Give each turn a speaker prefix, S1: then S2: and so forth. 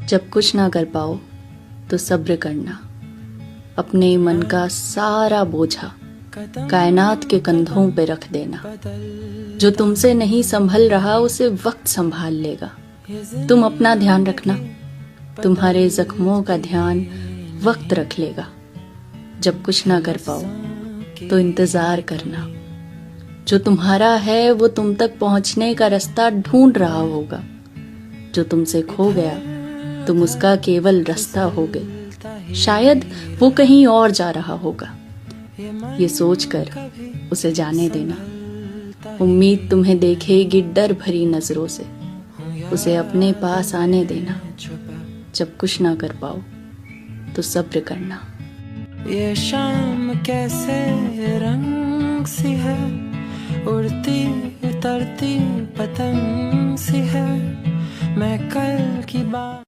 S1: जब कुछ ना कर पाओ तो सब्र करना। अपने मन का सारा बोझा कायनात के कंधों पे रख देना। जो तुमसे नहीं संभल रहा उसे वक्त संभाल लेगा। तुम अपना ध्यान रखना, तुम्हारे जख्मों का ध्यान वक्त रख लेगा। जब कुछ ना कर पाओ तो इंतजार करना। जो तुम्हारा है वो तुम तक पहुंचने का रास्ता ढूंढ रहा होगा। जो तुमसे खो गया तुम उसका केवल रास्ता होगे। शायद वो कहीं और जा रहा होगा। ये सोचकर उसे जाने देना। उम्मीद तुम्हें देखेगी डर भरी नजरों से। उसे अपने पास आने देना। जब कुछ ना कर पाओ तो सब्र करना।
S2: ये शाम कैसे रंग सी है, उड़ती उतरती पतंग सी है। मैं कल की बात